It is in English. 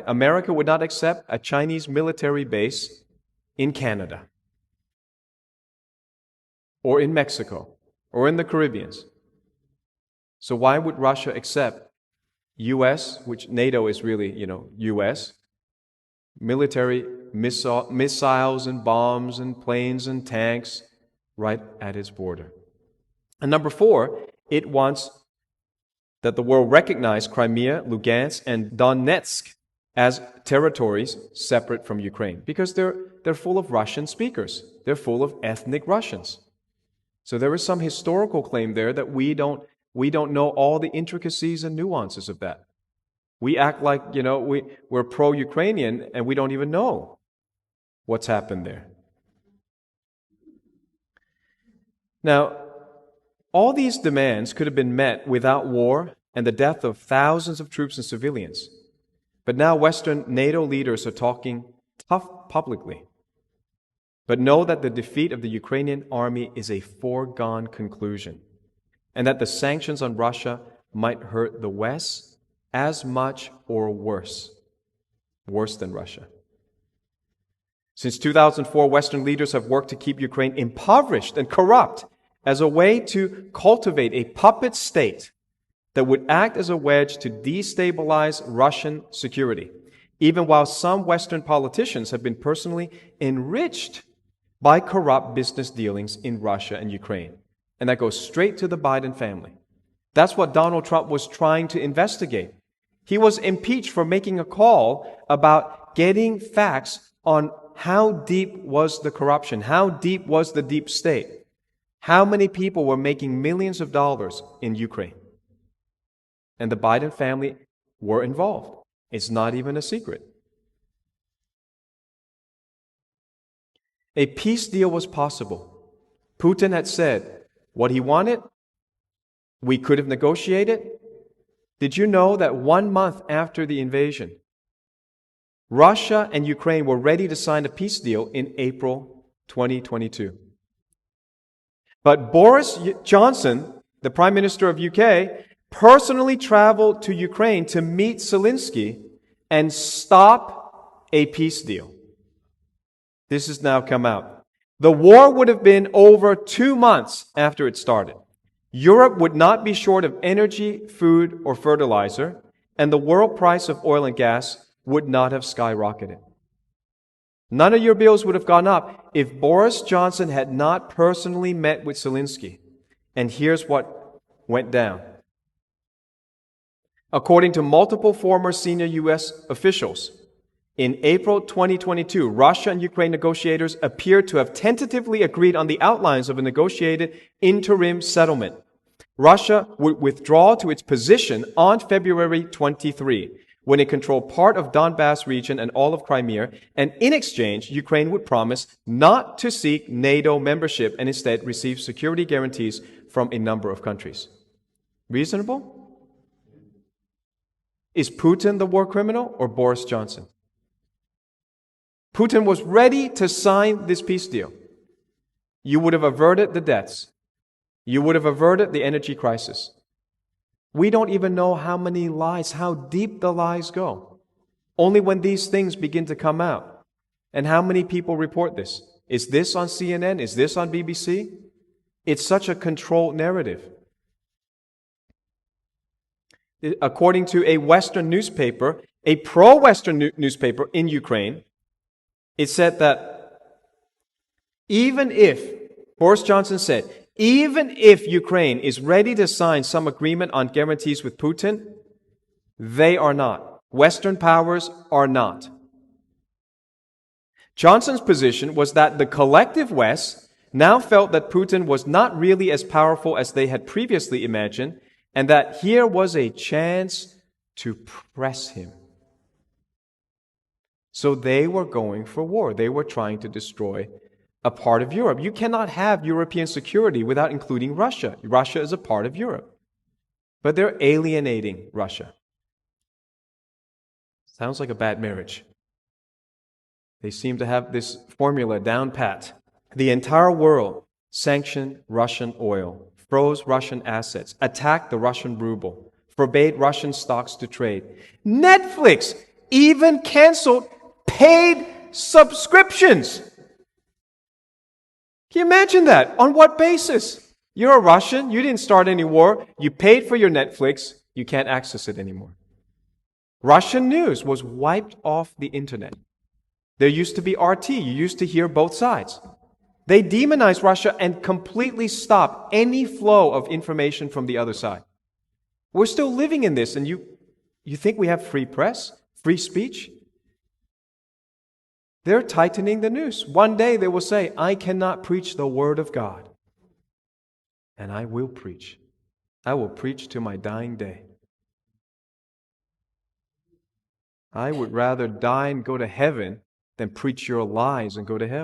America would not accept a Chinese military base in Canada or in Mexico or in the Caribbean. So why would Russia accept U.S., which NATO is really, U.S., military missiles and bombs and planes and tanks right at its border? And number 4, it wants that the world recognize Crimea, Lugansk, and Donetsk as territories separate from Ukraine, because they're full of Russian speakers. They're full of ethnic Russians. So there is some historical claim there that we don't know all the intricacies and nuances of that. We act like, we're pro-Ukrainian and we don't even know what's happened there. Now, all these demands could have been met without war and the death of thousands of troops and civilians. But now Western NATO leaders are talking tough publicly. But know that the defeat of the Ukrainian army is a foregone conclusion, and that the sanctions on Russia might hurt the West as much or worse than Russia. Since 2004, Western leaders have worked to keep Ukraine impoverished and corrupt as a way to cultivate a puppet state that would act as a wedge to destabilize Russian security, even while some Western politicians have been personally enriched by corrupt business dealings in Russia and Ukraine. And that goes straight to the Biden family. That's what Donald Trump was trying to investigate. He was impeached for making a call about getting facts on how deep was the corruption, how deep was the deep state, how many people were making millions of dollars in Ukraine. And the Biden family were involved. It's not even a secret. A peace deal was possible. Putin had said what he wanted. We could have negotiated. Did you know that 1 month after the invasion, Russia and Ukraine were ready to sign a peace deal in April 2022? But Boris Johnson, the Prime Minister of UK, personally traveled to Ukraine to meet Zelensky and stop a peace deal. This has now come out. The war would have been over 2 months after it started. Europe would not be short of energy, food, or fertilizer, and the world price of oil and gas would not have skyrocketed. None of your bills would have gone up if Boris Johnson had not personally met with Zelensky. And here's what went down. According to multiple former senior U.S. officials, in April 2022, Russia and Ukraine negotiators appeared to have tentatively agreed on the outlines of a negotiated interim settlement. Russia would withdraw to its position on February 23, when it controlled part of Donbass region and all of Crimea, and in exchange, Ukraine would promise not to seek NATO membership and instead receive security guarantees from a number of countries. Reasonable? Is Putin the war criminal or Boris Johnson? Putin was ready to sign this peace deal. You would have averted the deaths. You would have averted the energy crisis. We don't even know how many lies, how deep the lies go. Only when these things begin to come out. And how many people report this? Is this on CNN? Is this on BBC? It's such a controlled narrative. According to a Western newspaper, a pro-Western newspaper in Ukraine, it said that even if, Boris Johnson said, even if Ukraine is ready to sign some agreement on guarantees with Putin, they are not. Western powers are not. Johnson's position was that the collective West now felt that Putin was not really as powerful as they had previously imagined, and that here was a chance to press him. So they were going for war. They were trying to destroy a part of Europe. You cannot have European security without including Russia. Russia is a part of Europe. But they're alienating Russia. Sounds like a bad marriage. They seem to have this formula down pat. The entire world sanctioned Russian oil, froze Russian assets, attacked the Russian ruble, forbade Russian stocks to trade. Netflix even canceled paid subscriptions. Can you imagine that? On what basis? You're a Russian, you didn't start any war, you paid for your Netflix, you can't access it anymore. Russian news was wiped off the internet. There used to be RT, you used to hear both sides. They demonized Russia and completely stopped any flow of information from the other side. We're still living in this, and you think we have free press, free speech? They're tightening the noose. One day they will say, I cannot preach the word of God. And I will preach. I will preach to my dying day. I would rather die and go to heaven than preach your lies and go to hell.